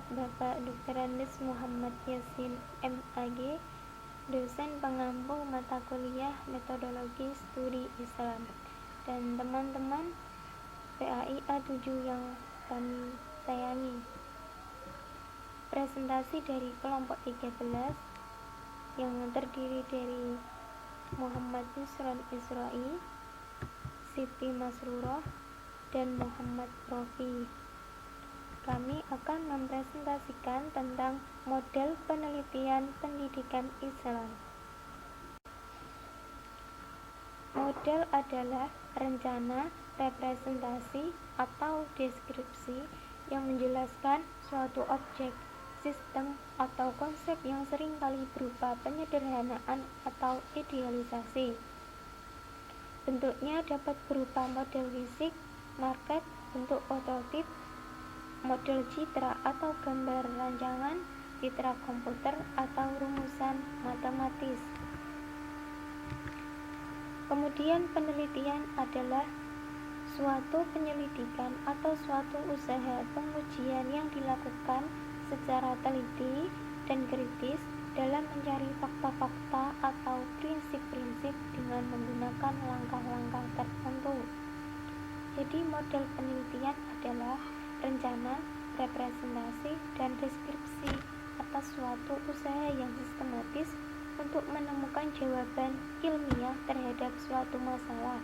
Bapak Dr. Andes Muhammad Yasin MAG, dosen pengampu mata kuliah Metodologi Studi Islam, dan teman-teman PAI A7 yang kami sayangi. Presentasi dari kelompok 13 yang terdiri dari Muhammad Yusron Isroi, Siti Masrurah, dan Muhammad Rofi. Kami akan mempresentasikan tentang model penelitian pendidikan Islam. Model adalah rencana, representasi, atau deskripsi yang menjelaskan suatu objek, sistem, atau konsep yang seringkali berupa penyederhanaan atau idealisasi. Bentuknya dapat berupa model fisik, market, bentuk prototip, model citra atau gambar rancangan, citra komputer, atau rumusan matematis. Kemudian penelitian adalah suatu penyelidikan atau suatu usaha pengujian yang dilakukan secara teliti dan kritis dalam mencari fakta-fakta atau prinsip-prinsip dengan menggunakan langkah-langkah tertentu. Jadi model penelitian adalah rencana, representasi, dan deskripsi atas suatu usaha yang sistematis untuk menemukan jawaban ilmiah terhadap suatu masalah.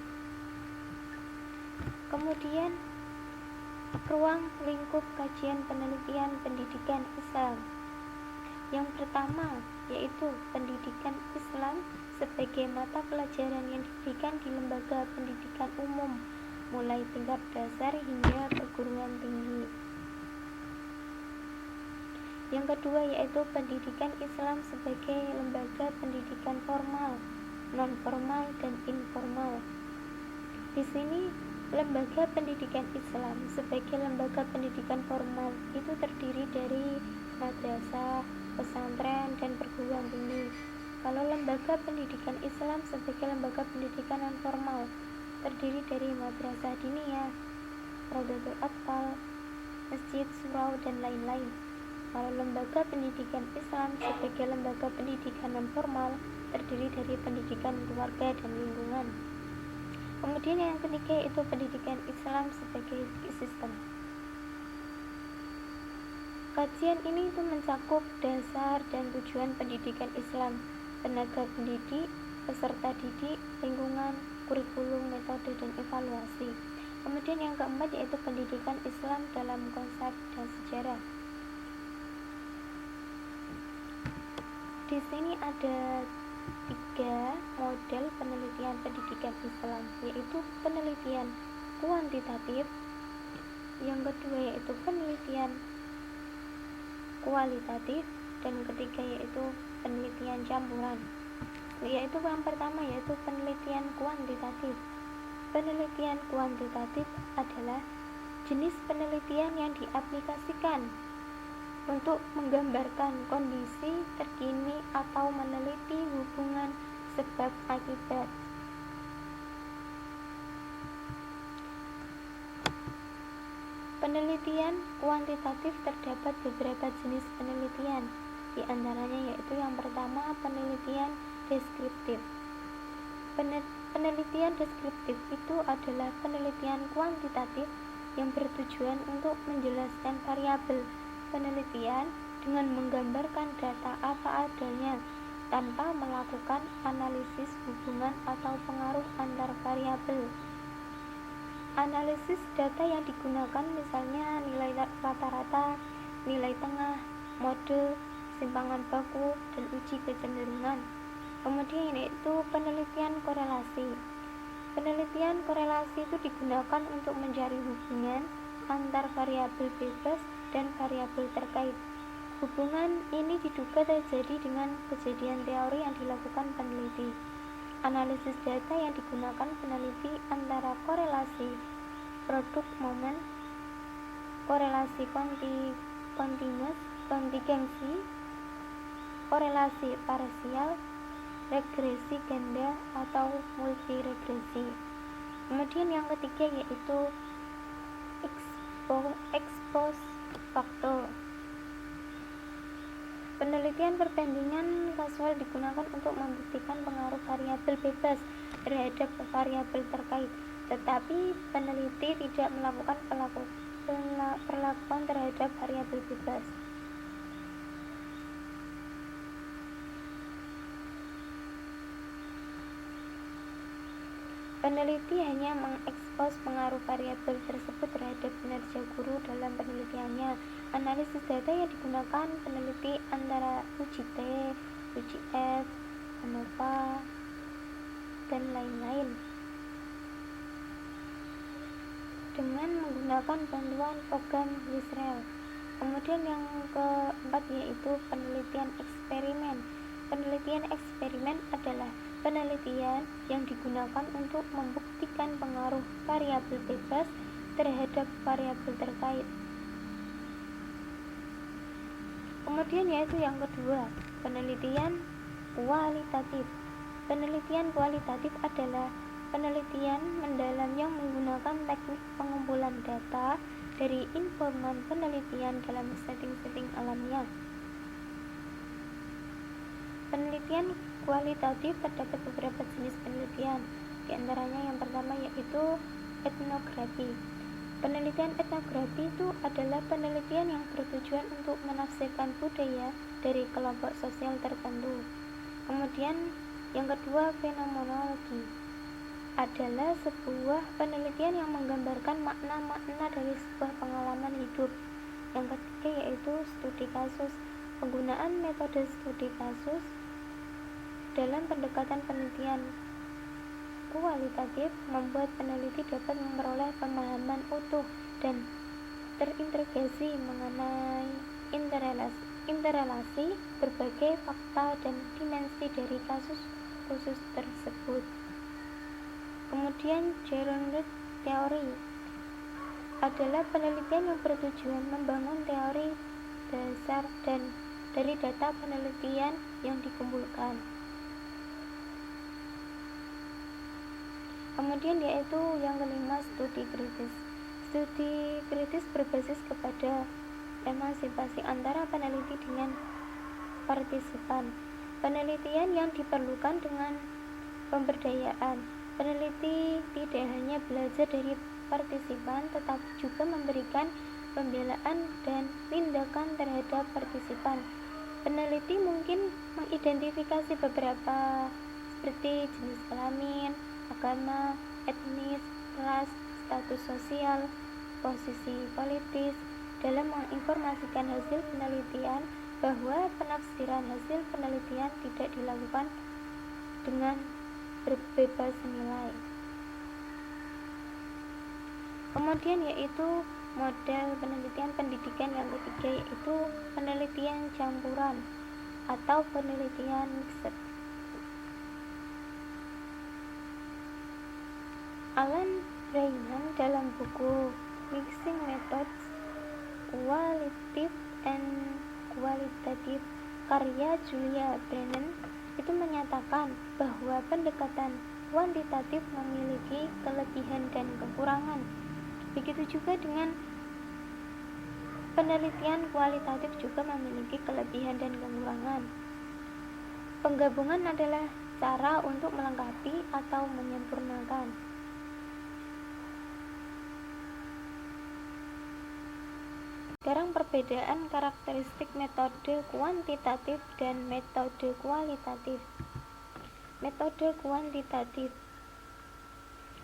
Kemudian, ruang lingkup kajian penelitian pendidikan Islam. Yang pertama yaitu pendidikan Islam sebagai mata pelajaran yang diberikan di lembaga pendidikan umum, mulai tingkat dasar hingga perguruan tinggi. Yang kedua yaitu pendidikan Islam sebagai lembaga pendidikan formal, non-formal, dan informal. Di sini lembaga pendidikan Islam sebagai lembaga pendidikan formal itu terdiri dari madrasah, pesantren, dan perguruan tinggi. Kalau lembaga pendidikan Islam sebagai lembaga pendidikan non formal terdiri dari madrasah diniyah, Rodatul Atfal, masjid, surau, dan lain-lain. Kalau lembaga pendidikan Islam sebagai lembaga pendidikan non formal terdiri dari pendidikan keluarga dan lingkungan. Kemudian yang ketiga yaitu pendidikan Islam sebagai sistem. Kajian ini itu mencakup dasar dan tujuan pendidikan Islam, tenaga pendidik, peserta didik, lingkungan, kurikulum, metode, dan evaluasi. Kemudian yang keempat yaitu pendidikan Islam dalam konsep dan sejarah. Di sini ada 3 model penelitian pendidikan Islam, yaitu penelitian kuantitatif, yang kedua yaitu penelitian kualitatif, dan ketiga yaitu penelitian campuran. Yaitu yang pertama yaitu penelitian kuantitatif. Penelitian kuantitatif adalah jenis penelitian yang diaplikasikan untuk menggambarkan kondisi terkini atau meneliti hubungan sebab akibat. Penelitian kuantitatif terdapat beberapa jenis penelitian, di antaranya yaitu yang pertama penelitian deskriptif. Penelitian deskriptif itu adalah penelitian kuantitatif yang bertujuan untuk menjelaskan variabel penelitian dengan menggambarkan data apa adanya tanpa melakukan analisis hubungan atau pengaruh antar variabel. Analisis data yang digunakan misalnya nilai rata-rata, nilai tengah, mode, simpangan baku, dan uji kecenderungan. Kemudian yaitu penelitian korelasi. Penelitian korelasi itu digunakan untuk mencari hubungan antar variabel bebas dan variabel terkait. Hubungan ini diduga terjadi dengan kejadian teori yang dilakukan peneliti. Analisis data yang digunakan peneliti antara korelasi produk momen, korelasi kontinus, kontingensi, korelasi parsial, regresi ganda atau multiregresi. Kemudian yang ketiga yaitu expose factor. Penelitian perbandingan kasual digunakan untuk membuktikan pengaruh variabel bebas terhadap variabel terkait, tetapi peneliti tidak melakukan perlakuan terhadap variabel bebas. Peneliti hanya mengekspos pengaruh variabel tersebut terhadap kinerja guru dalam penelitiannya. Analisis data yang digunakan peneliti antara UGT, UGF, ANOVA, dan lain-lain dengan menggunakan bantuan program Wisrel. Kemudian yang keempat yaitu penelitian eksperimen. Penelitian eksperimen adalah penelitian yang digunakan untuk membuktikan pengaruh variabel bebas terhadap variabel terkait. Kemudian yaitu yang kedua, penelitian kualitatif. Penelitian kualitatif adalah penelitian mendalam yang menggunakan teknik pengumpulan data dari informan penelitian dalam setting-setting alamiah. Penelitian kualitatif terdapat beberapa jenis penelitian. Di antaranya yang pertama yaitu etnografi. Penelitian etnografi itu adalah penelitian yang bertujuan untuk menafsirkan budaya dari kelompok sosial tertentu. Kemudian yang kedua, fenomenologi adalah sebuah penelitian yang menggambarkan makna-makna dari sebuah pengalaman hidup. Yang ketiga yaitu studi kasus. Penggunaan metode studi kasus dalam pendekatan penelitian kualitatif membuat peneliti dapat memperoleh pemahaman utuh dan terintegrasi mengenai interrelasi berbagai fakta dan dimensi dari kasus khusus tersebut. Kemudian genre teori adalah penelitian yang bertujuan membangun teori dasar dan dari data penelitian yang dikumpulkan. Kemudian yaitu yang kelima, studi kritis. Studi kritis berbasis kepada emansipasi antara peneliti dengan partisipan. Penelitian yang diperlukan dengan pemberdayaan. Peneliti tidak hanya belajar dari partisipan, tetapi juga memberikan pembelaan dan tindakan terhadap partisipan. Peneliti mungkin mengidentifikasi beberapa seperti jenis kelamin, agama, etnis, ras, status sosial, posisi politis dalam menginformasikan hasil penelitian, bahwa penafsiran hasil penelitian tidak dilakukan dengan berbebas nilai. Kemudian yaitu model penelitian pendidikan yang ketiga yaitu penelitian campuran atau penelitian mixed. Alan Rayman dalam buku Mixing Methods Qualitative and Qualitative karya Julia Brennan itu menyatakan bahwa pendekatan kuantitatif memiliki kelebihan dan kekurangan. Begitu juga dengan penelitian kualitatif juga memiliki kelebihan dan kekurangan. Penggabungan adalah cara untuk melengkapi atau menyempurnakan. Sekarang perbedaan karakteristik metode kuantitatif dan metode kualitatif. Metode kuantitatif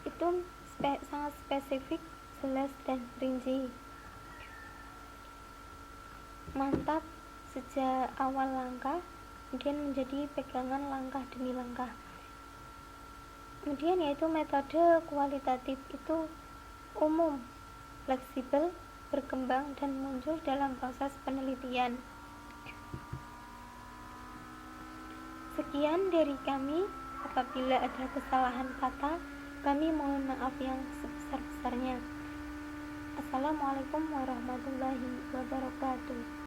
itu sangat spesifik, jelas, dan rinci. Mantap sejak awal langkah, kemudian menjadi pegangan langkah demi langkah. Kemudian yaitu metode kualitatif itu umum, fleksibel, berkembang, dan muncul dalam proses penelitian. Sekian dari kami. Apabila ada kesalahan kata, kami mohon maaf yang sebesar-besarnya. Assalamualaikum warahmatullahi wabarakatuh.